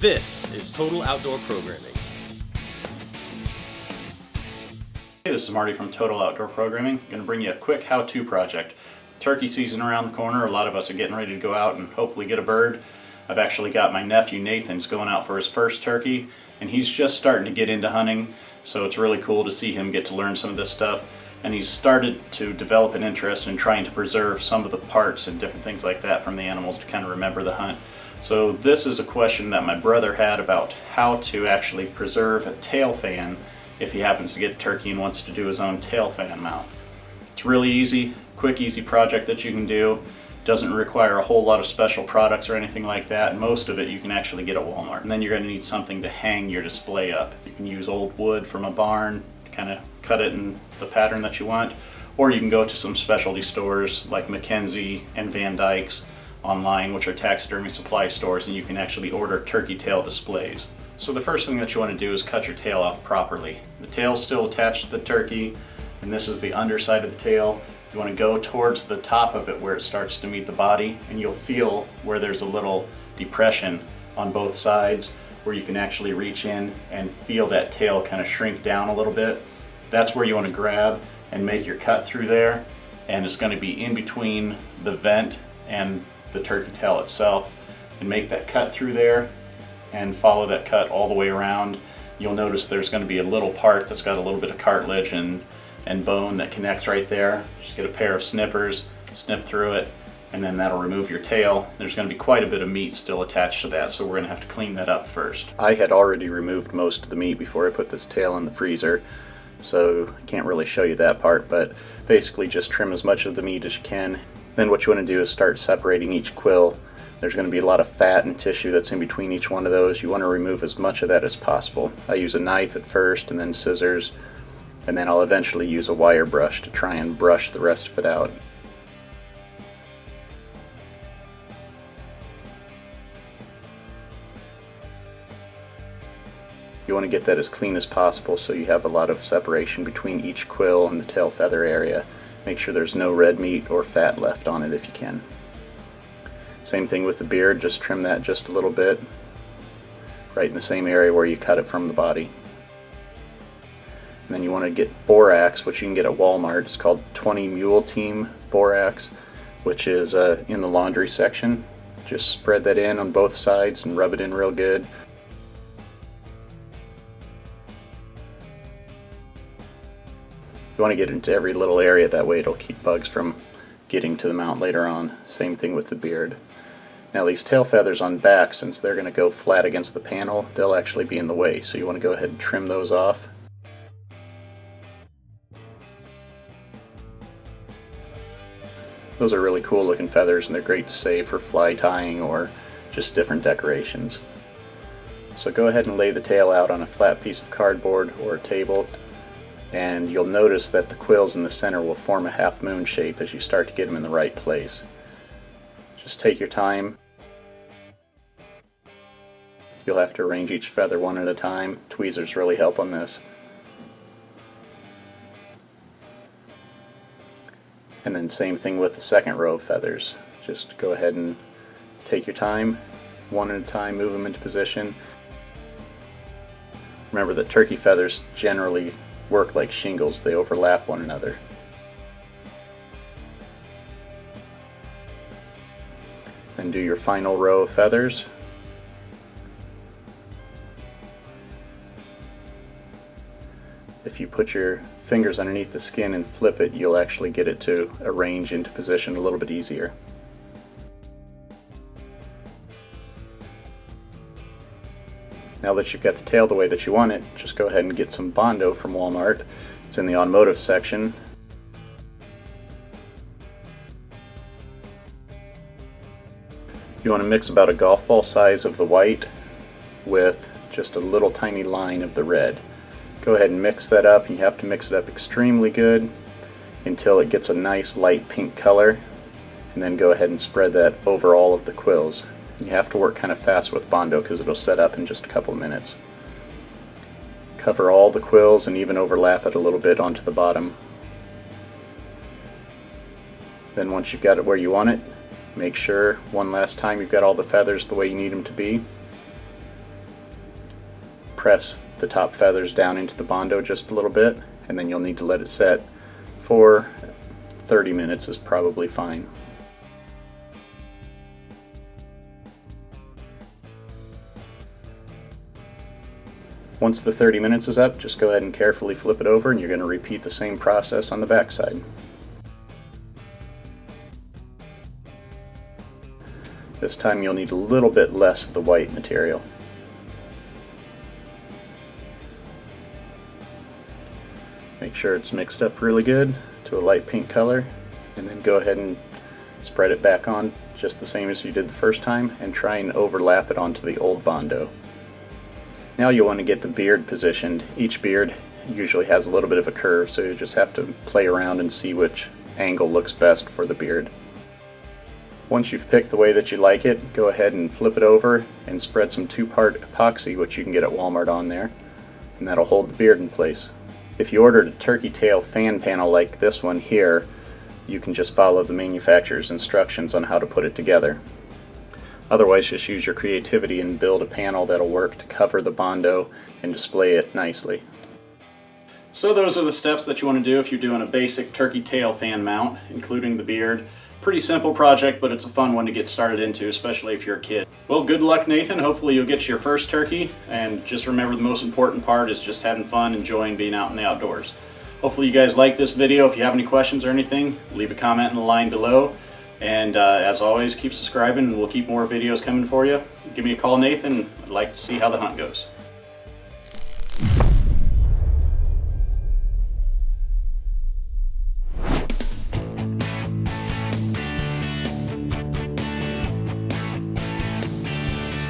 This is Total Outdoor Programming. Hey, this is Marty from Total Outdoor Programming. Going to bring you a quick how-to project. Turkey season around the corner. A lot of us are getting ready to go out and hopefully get a bird. I've actually got my nephew Nathan's going out for his first turkey, and he's just starting to get into hunting, so it's really cool to see him get to learn some of this stuff. And he's started to develop an interest in trying to preserve some of the parts and different things like that from the animals to kind of remember the hunt. So this is a question that my brother had about how to actually preserve a tail fan if he happens to get a turkey and wants to do his own tail fan mount. It's really easy, quick, easy project that you can do. Doesn't require a whole lot of special products or anything like that, and most of it you can actually get at Walmart. And then you're going to need something to hang your display up. You can use old wood from a barn, kind of cut it in the pattern that you want, or you can go to some specialty stores like Mackenzie and Van Dyke's online, which are taxidermy supply stores, and you can actually order turkey tail displays. So the first thing that you want to do is cut your tail off properly. The tail's still attached to the turkey, and this is the underside of the tail. You want to go towards the top of it where it starts to meet the body, and you'll feel where there's a little depression on both sides where you can actually reach in and feel that tail kind of shrink down a little bit. That's where you want to grab and make your cut through there, and it's going to be in between the vent and the turkey tail itself, and make that cut through there and follow that cut all the way around. You'll notice there's going to be a little part that's got a little bit of cartilage and bone that connects right there. Just get a pair of snippers, snip through it, and then that'll remove your tail. There's going to be quite a bit of meat still attached to that, so we're going to have to clean that up first. I had already removed most of the meat before I put this tail in the freezer, so I can't really show you that part, but basically just trim as much of the meat as you can. Then what you want to do is start separating each quill. There's going to be a lot of fat and tissue that's in between each one of those. You want to remove as much of that as possible. I use a knife at first, and then scissors, and then I'll eventually use a wire brush to try and brush the rest of it out. You want to get that as clean as possible so you have a lot of separation between each quill and the tail feather area. Make sure there's no red meat or fat left on it if you can. Same thing with the beard, just trim that just a little bit, right in the same area where you cut it from the body. And then you want to get borax, which you can get at Walmart. It's called 20 Mule Team Borax, which is in the laundry section. Just spread that in on both sides and rub it in real good. You want to get into every little area, that way it'll keep bugs from getting to the mount later on. Same thing with the beard. Now these tail feathers on back, since they're going to go flat against the panel, they'll actually be in the way, so you want to go ahead and trim those off. Those are really cool looking feathers, and they're great to save for fly tying or just different decorations. So go ahead and lay the tail out on a flat piece of cardboard or a table, and you'll notice that the quills in the center will form a half moon shape as you start to get them in the right place. Just take your time. You'll have to arrange each feather one at a time. Tweezers really help on this. And then same thing with the second row of feathers. Just go ahead and take your time, one at a time, move them into position. Remember that turkey feathers generally work like shingles, they overlap one another. Then do your final row of feathers. If you put your fingers underneath the skin and flip it, you'll actually get it to arrange into position a little bit easier. Now that you've got the tail the way that you want it, just go ahead and get some Bondo from Walmart. It's in the automotive section. You want to mix about a golf ball size of the white with just a little tiny line of the red. Go ahead and mix that up, and you have to mix it up extremely good until it gets a nice light pink color, and then go ahead and spread that over all of the quills. You have to work kind of fast with Bondo because it'll set up in just a couple of minutes. Cover all the quills and even overlap it a little bit onto the bottom. Then once you've got it where you want it, make sure one last time you've got all the feathers the way you need them to be. press the top feathers down into the Bondo just a little bit, and then you'll need to let it set for 30 minutes is probably fine. Once the 30 minutes is up, just go ahead and carefully flip it over, and you're going to repeat the same process on the back side. This time you'll need a little bit less of the white material. Make sure it's mixed up really good to a light pink color, and then go ahead and spread it back on just the same as you did the first time, and try and overlap it onto the old Bondo. Now you'll want to get the beard positioned. Each beard usually has a little bit of a curve, so you just have to play around and see which angle looks best for the beard. Once you've picked the way that you like it, go ahead and flip it over and spread some 2-part epoxy, which you can get at Walmart, on there, and that'll hold the beard in place. If you ordered a turkey tail fan panel like this one here, you can just follow the manufacturer's instructions on how to put it together. Otherwise, just use your creativity and build a panel that'll work to cover the Bondo and display it nicely. So those are the steps that you want to do if you're doing a basic turkey tail fan mount, including the beard. Pretty simple project, but it's a fun one to get started into, especially if you're a kid. Well, good luck, Nathan. Hopefully you'll get your first turkey, and just remember the most important part is just having fun, enjoying being out in the outdoors. Hopefully you guys like this video. If you have any questions or anything, leave a comment in the line below. And as always, keep subscribing and we'll keep more videos coming for you. Give me a call, Nathan. I'd like to see how the hunt goes.